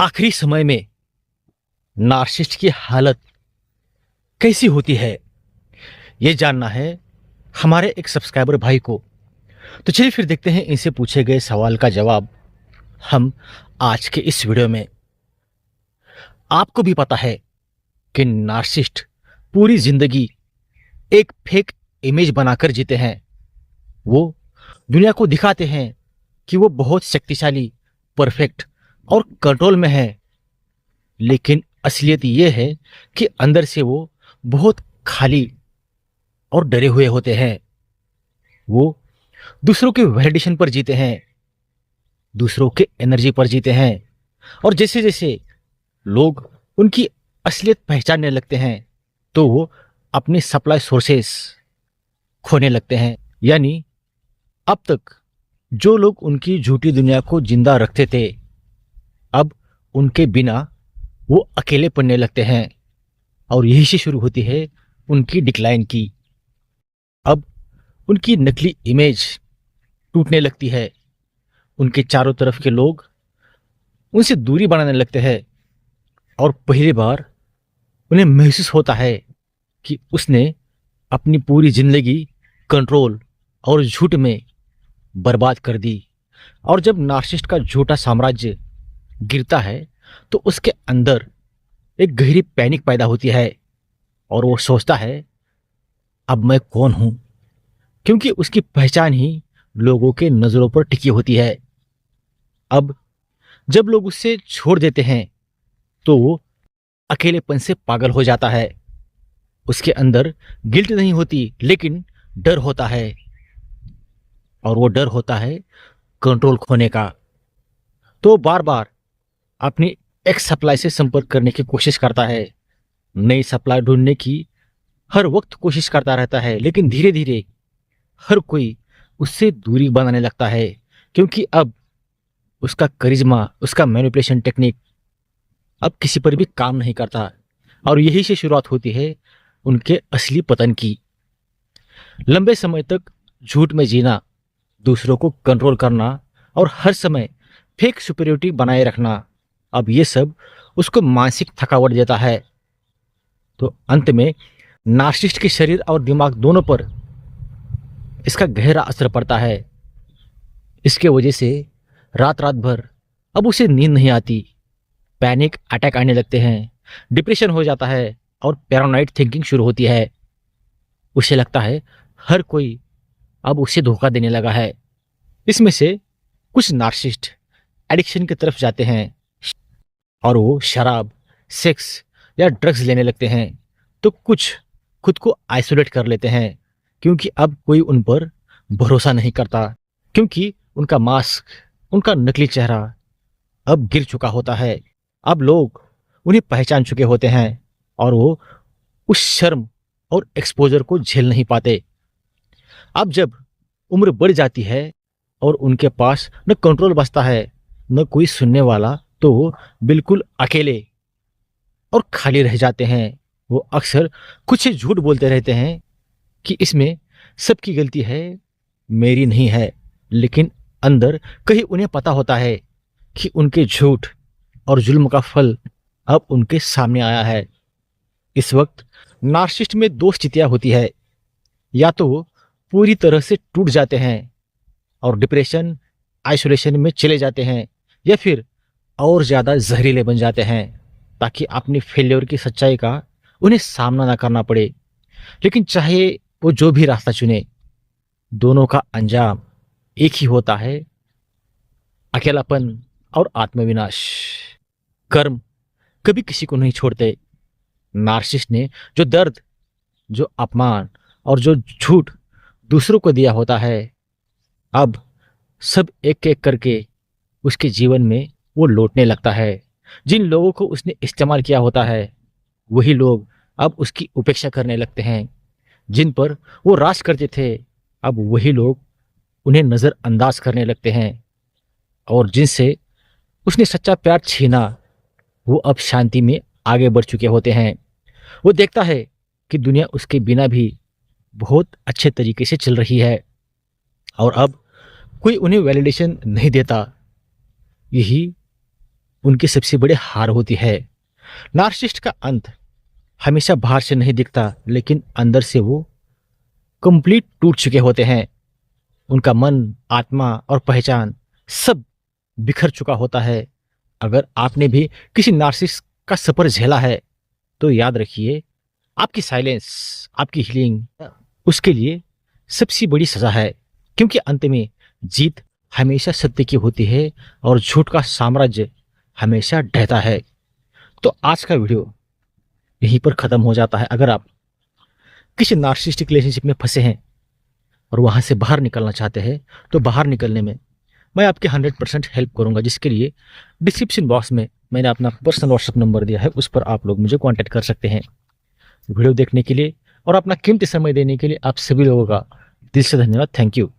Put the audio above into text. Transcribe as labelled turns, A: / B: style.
A: आखिरी समय में नार्सिसिस्ट की हालत कैसी होती है, ये जानना है हमारे एक सब्सक्राइबर भाई को। तो चलिए फिर देखते हैं इनसे पूछे गए सवाल का जवाब हम आज के इस वीडियो में। आपको भी पता है कि नार्सिसिस्ट पूरी जिंदगी एक फेक इमेज बनाकर जीते हैं। वो दुनिया को दिखाते हैं कि वो बहुत शक्तिशाली, परफेक्ट और कंट्रोल में है, लेकिन असलियत ये है कि अंदर से वो बहुत खाली और डरे हुए होते हैं। वो दूसरों के वैलिडेशन पर जीते हैं, दूसरों के एनर्जी पर जीते हैं, और जैसे जैसे लोग उनकी असलियत पहचानने लगते हैं तो वो अपने सप्लाई सोर्सेस खोने लगते हैं। यानी अब तक जो लोग उनकी झूठी दुनिया को जिंदा रखते थे, अब उनके बिना वो अकेले पड़ने लगते हैं, और यही से शुरू होती है उनकी डिक्लाइन की। अब उनकी नकली इमेज टूटने लगती है, उनके चारों तरफ के लोग उनसे दूरी बनाने लगते हैं, और पहली बार उन्हें महसूस होता है कि उसने अपनी पूरी जिंदगी कंट्रोल और झूठ में बर्बाद कर दी। और जब नार्सिसिस्ट का झूठा साम्राज्य गिरता है तो उसके अंदर एक गहरी पैनिक पैदा होती है, और वो सोचता है अब मैं कौन हूं, क्योंकि उसकी पहचान ही लोगों के नजरों पर टिकी होती है। अब जब लोग उससे छोड़ देते हैं तो वो अकेलेपन से पागल हो जाता है। उसके अंदर गिल्ट नहीं होती, लेकिन डर होता है, और वो डर होता है कंट्रोल खोने का। तो बार बार अपनी एक्स सप्लाई से संपर्क करने की कोशिश करता है, नई सप्लाई ढूंढने की हर वक्त कोशिश करता रहता है, लेकिन धीरे धीरे हर कोई उससे दूरी बनाने लगता है, क्योंकि अब उसका करिश्मा, उसका मैनिपुलेशन टेक्निक अब किसी पर भी काम नहीं करता। और यही से शुरुआत होती है उनके असली पतन की। लंबे समय तक झूठ में जीना, दूसरों को कंट्रोल करना और हर समय फेक सुपीरियरिटी बनाए रखना, अब ये सब उसको मानसिक थकावट देता है। तो अंत में नार्सिसिस्ट के शरीर और दिमाग दोनों पर इसका गहरा असर पड़ता है। इसके वजह से रात रात भर अब उसे नींद नहीं आती, पैनिक अटैक आने लगते हैं, डिप्रेशन हो जाता है, और पैरानॉइड थिंकिंग शुरू होती है। उसे लगता है हर कोई अब उसे धोखा देने लगा है। इसमें से कुछ नार्सिसिस्ट एडिक्शन की तरफ जाते हैं, और वो शराब, सेक्स या ड्रग्स लेने लगते हैं। तो कुछ खुद को आइसोलेट कर लेते हैं, क्योंकि अब कोई उन पर भरोसा नहीं करता, क्योंकि उनका मास्क, उनका नकली चेहरा अब गिर चुका होता है। अब लोग उन्हें पहचान चुके होते हैं, और वो उस शर्म और एक्सपोजर को झेल नहीं पाते। अब जब उम्र बढ़ जाती है और उनके पास न कंट्रोल बचता है, न कोई सुनने वाला, तो वो बिल्कुल अकेले और खाली रह जाते हैं। वो अक्सर कुछ झूठ बोलते रहते हैं कि इसमें सबकी गलती है, मेरी नहीं है, लेकिन अंदर कहीं उन्हें पता होता है कि उनके झूठ और जुल्म का फल अब उनके सामने आया है। इस वक्त नार्सिसिस्ट में दो स्थितियां होती है, या तो वो पूरी तरह से टूट जाते हैं और डिप्रेशन, आइसोलेशन में चले जाते हैं, या फिर और ज़्यादा जहरीले बन जाते हैं, ताकि अपनी फेल्योर की सच्चाई का उन्हें सामना ना करना पड़े। लेकिन चाहे वो जो भी रास्ता चुने, दोनों का अंजाम एक ही होता है, अकेलापन और आत्मविनाश। कर्म कभी किसी को नहीं छोड़ते। नार्सिसिस्ट ने जो दर्द, जो अपमान और जो झूठ दूसरों को दिया होता है, अब सब एक एक करके उसके जीवन में वो लौटने लगता है। जिन लोगों को उसने इस्तेमाल किया होता है, वही लोग अब उसकी उपेक्षा करने लगते हैं। जिन पर वो राज करते थे, अब वही लोग उन्हें नज़रअंदाज करने लगते हैं, और जिनसे उसने सच्चा प्यार छीना, वो अब शांति में आगे बढ़ चुके होते हैं। वो देखता है कि दुनिया उसके बिना भी बहुत अच्छे तरीके से चल रही है, और अब कोई उन्हें वैलिडेशन नहीं देता। यही उनकी सबसे बड़ी हार होती है। नार्सिसिस्ट का अंत हमेशा बाहर से नहीं दिखता, लेकिन अंदर से वो कंप्लीट टूट चुके होते हैं। उनका मन, आत्मा और पहचान सब बिखर चुका होता है। अगर आपने भी किसी नार्सिसिस्ट का सफर झेला है तो याद रखिए, आपकी साइलेंस, आपकी हीलिंग उसके लिए सबसे बड़ी सजा है, क्योंकि अंत में जीत हमेशा सत्य की होती है और झूठ का साम्राज्य हमेशा ढहता है। तो आज का वीडियो यहीं पर ख़त्म हो जाता है। अगर आप किसी नार्सिसिस्टिक रिलेशनशिप में फंसे हैं और वहाँ से बाहर निकलना चाहते हैं तो बाहर निकलने में मैं आपकी 100% हेल्प करूँगा, जिसके लिए डिस्क्रिप्शन बॉक्स में मैंने अपना पर्सनल व्हाट्सअप नंबर दिया है, उस पर आप लोग मुझे कॉन्टैक्ट कर सकते हैं। वीडियो देखने के लिए और अपना कीमती समय देने के लिए आप सभी लोगों का दिल से धन्यवाद। Thank you.